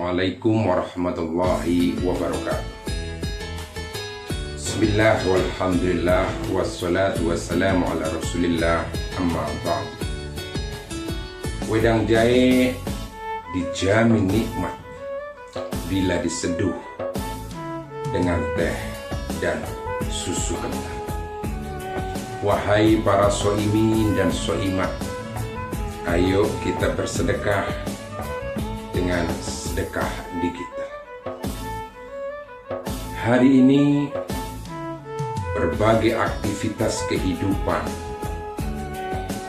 Assalamualaikum warahmatullahi wabarakatuh. Bismillah walhamdulillah wassalatu wassalamu ala rasulillah amma ba'd. Wedang jahe dijamin nikmat bila diseduh dengan teh dan susu kental. Wahai para soimin dan soimat, ayo kita bersedekah dengan sedekah digital. Hari ini berbagai aktivitas kehidupan,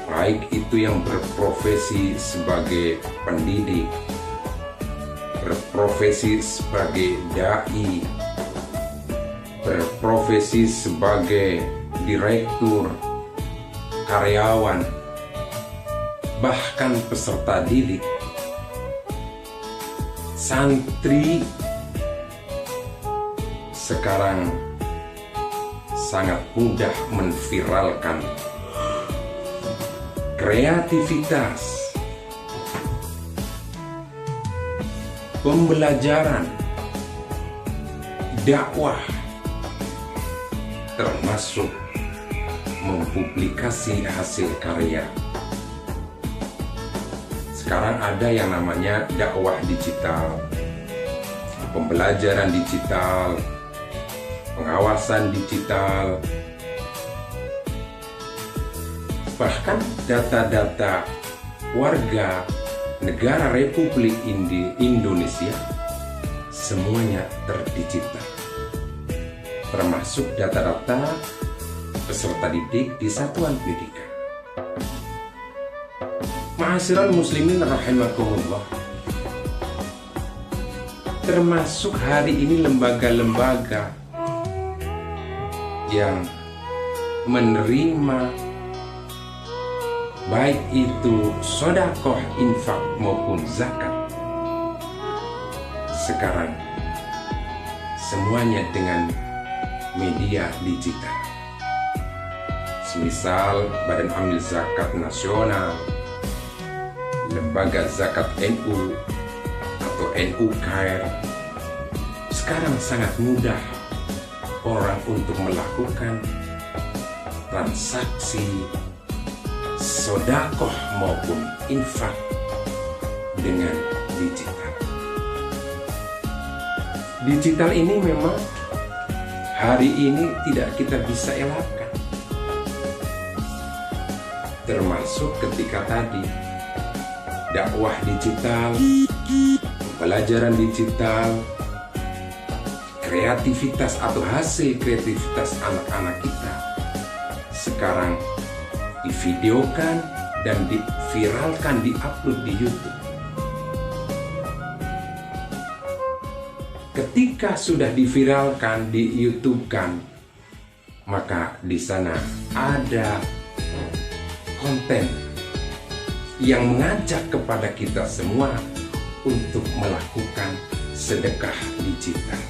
baik itu yang berprofesi sebagai pendidik, berprofesi sebagai dai, berprofesi sebagai direktur, karyawan, bahkan peserta didik, santri sekarang sangat mudah menviralkan kreativitas, pembelajaran, dakwah, termasuk mempublikasi hasil karya. Sekarang ada yang namanya dakwah digital, pembelajaran digital, pengawasan digital, bahkan data-data warga negara Republik Indonesia semuanya terdigital, termasuk data-data peserta didik di satuan pendidikan. Ma'asyiral muslimin rahimakumullah, termasuk hari ini lembaga-lembaga yang menerima baik itu sedekah, infak maupun zakat, sekarang semuanya dengan media digital. Semisal Badan Amil Zakat Nasional, Lembaga Zakat NU atau NU-KAIR, sekarang sangat mudah orang untuk melakukan transaksi sedekah maupun infak dengan digital. Digital ini memang hari ini tidak kita bisa elakkan, termasuk ketika tadi dakwah digital, pelajaran digital, kreativitas atau hasil kreativitas anak-anak kita sekarang divideokan dan diviralkan, diupload di YouTube. Ketika sudah diviralkan, di YouTube kan, maka di sana ada konten yang mengajak kepada kita semua untuk melakukan sedekah digital.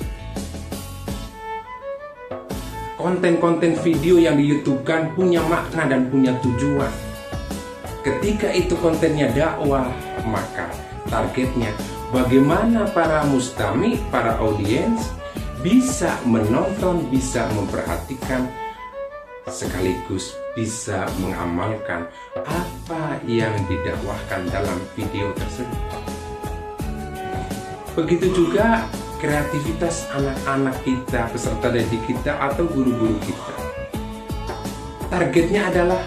Konten-konten video yang di YouTube kan punya makna dan punya tujuan. Ketika itu kontennya dakwah, maka targetnya bagaimana para mustami, para audiens bisa menonton, bisa memperhatikan, sekaligus bisa mengamalkan apa yang didakwahkan dalam video tersebut. Begitu juga kreativitas anak-anak kita, peserta didik kita atau guru-guru kita. Targetnya adalah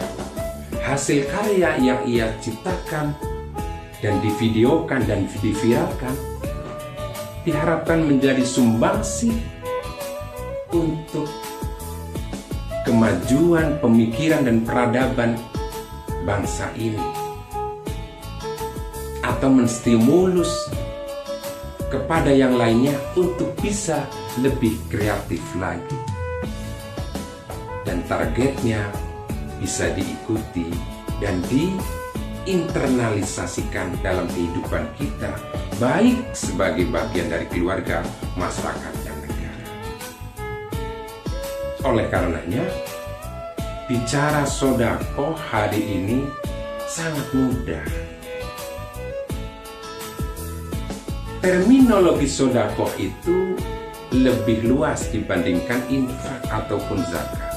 hasil karya yang ia ciptakan dan divideokan dan diviralkan diharapkan menjadi sumbangsi untuk kemajuan pemikiran dan peradaban bangsa ini, atau menstimulus kepada yang lainnya untuk bisa lebih kreatif lagi, dan targetnya bisa diikuti dan diinternalisasikan dalam kehidupan kita, baik sebagai bagian dari keluarga, masyarakat, dan negara. Oleh karenanya, bicara sedekah hari ini sangat mudah. terminologi sodakoh itu lebih luas dibandingkan infak ataupun zakat.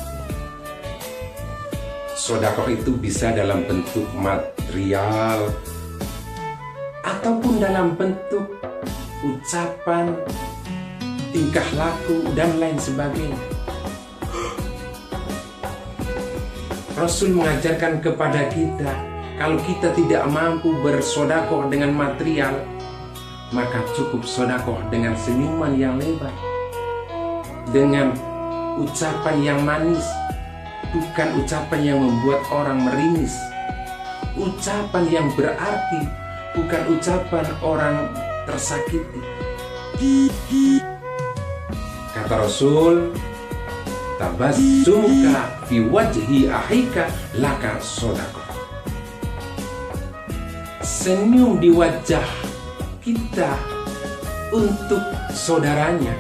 Sodakoh itu bisa dalam bentuk material ataupun dalam bentuk ucapan, tingkah laku, dan lain sebagainya. Rasul mengajarkan kepada kita, kalau kita tidak mampu bersodakoh dengan material, maka cukup sodakoh dengan senyuman yang lebar, dengan ucapan yang manis, bukan ucapan yang membuat orang meringis, ucapan yang berarti, bukan ucapan orang tersakiti. Kata Rasul, tabassumuka fi wajhi akhika laka sodakoh. Senyum di wajah kita untuk saudaranya,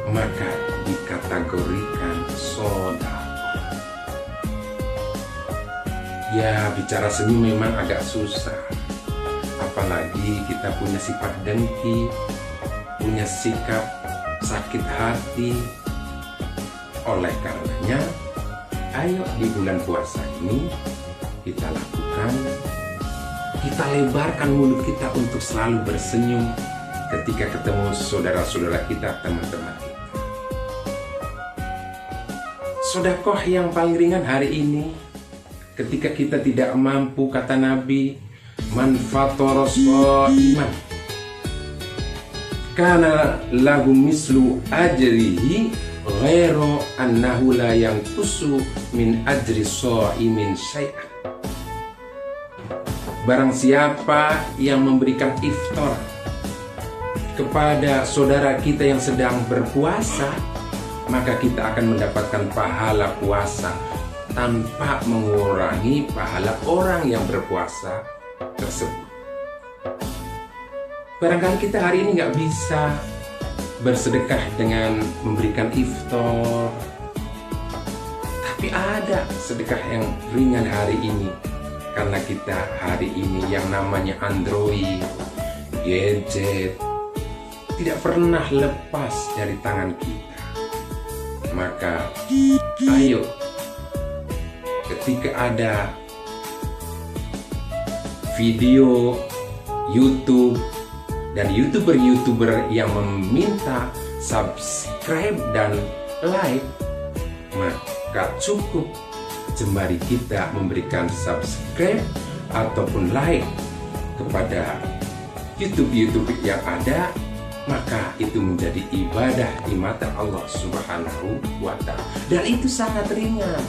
maka dikategorikan sodakoh. Ya, bicara senyum memang agak susah, apalagi kita punya sifat dengki, punya sikap sakit hati. Oleh karenanya, ayo di bulan puasa ini kita lakukan, kita lebarkan mulut kita untuk selalu bersenyum ketika ketemu saudara-saudara kita, teman-teman kita. Sedekah yang paling ringan hari ini, ketika kita tidak mampu, kata Nabi, man fatara shaiman kana lahu mislu ajrihi ghairu annahu la yanqusu min ajri shaimin syai'an. Barang siapa yang memberikan iftar kepada saudara kita yang sedang berpuasa, maka kita akan mendapatkan pahala puasa tanpa mengurangi pahala orang yang berpuasa tersebut. Barangkali kita hari ini nggak bisa bersedekah dengan memberikan iftar, tapi ada sedekah yang ringan hari ini, karena kita hari ini yang namanya Android, gadget tidak pernah lepas dari tangan kita. Maka ayo, ketika ada video YouTube dan YouTuber yang meminta subscribe dan like, maka cukup jemari kita memberikan subscribe ataupun like kepada YouTube yang ada, maka itu menjadi ibadah di mata Allah Subhanahu wa Ta'ala. Dan itu sangat ringan,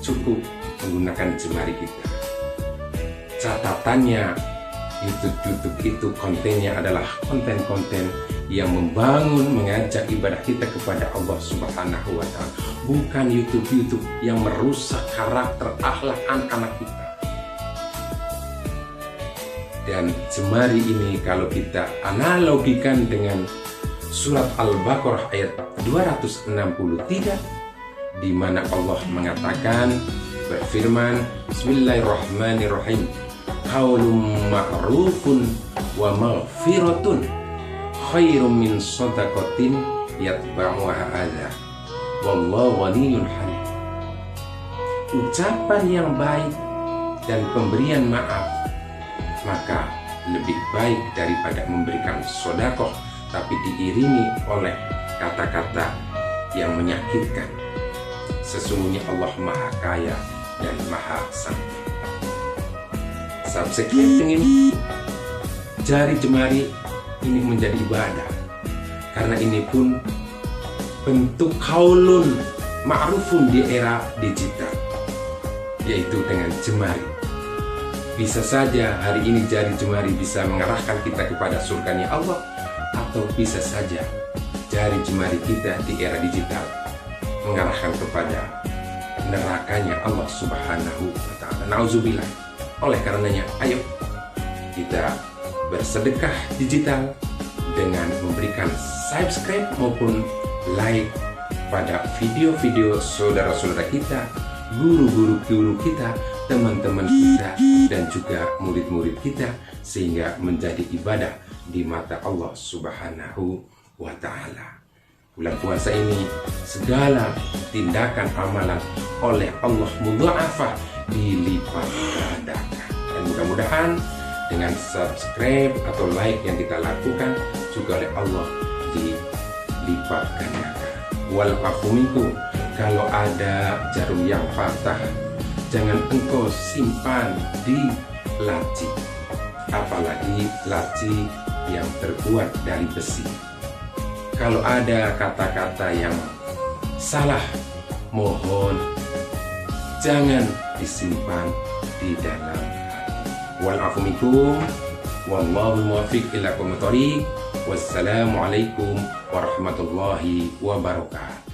cukup menggunakan jemari kita. Catatannya, YouTube itu kontennya adalah konten-konten yang membangun, mengajak ibadah kita kepada Allah Subhanahu wa Ta'ala, bukan YouTube yang merusak karakter akhlak anak-anak kita. Dan jemari ini kalau kita analogikan dengan surat Al-Baqarah ayat 263, di mana Allah mengatakan, berfirman, Bismillahirrahmanirrahim, qaulun ma'rufun wa maghfiratun khairum min shadaqatin yatba'uha adza wallahu ghaniyyun halim. Ucapan yang baik dan pemberian maaf, maka lebih baik daripada memberikan sedekah tapi diiringi oleh kata-kata yang menyakitkan. Sesungguhnya Allah Maha Kaya dan Maha Santai. Subscribe dengan jari jemari ini menjadi ibadah, karena ini pun bentuk qaulun ma'rufun di era digital, yaitu dengan jemari. Bisa saja hari ini jari jemari bisa mengarahkan kita kepada surganya Allah, atau bisa saja jari jemari kita di era digital mengarahkan kepada nerakanya Allah Subhanahu wa Ta'ala. Nauzubillah. Oleh karenanya, ayo kita bersedekah digital dengan memberikan subscribe maupun like pada video-video saudara-saudara kita, guru-guru kita, teman-teman kita, dan juga murid-murid kita, sehingga menjadi ibadah di mata Allah Subhanahu wa Ta'ala. Bulan puasa ini segala tindakan amalan oleh Allah mudha'afah, dilipat gandakan. Dan mudah-mudahan dengan subscribe atau like yang kita lakukan juga oleh Allah dilipat gandakan. Wal afu minkum, kalau ada jarum yang patah jangan engkau simpan di laci, apalagi laci yang terbuat dari besi. Kalau ada kata-kata yang salah, mohon jangan disimpan di dalam hati. Wal afu minkum wallahu muwaffiq ila aqwamit thoriq. Wassalamualaikum warahmatullahi wabarakatuh.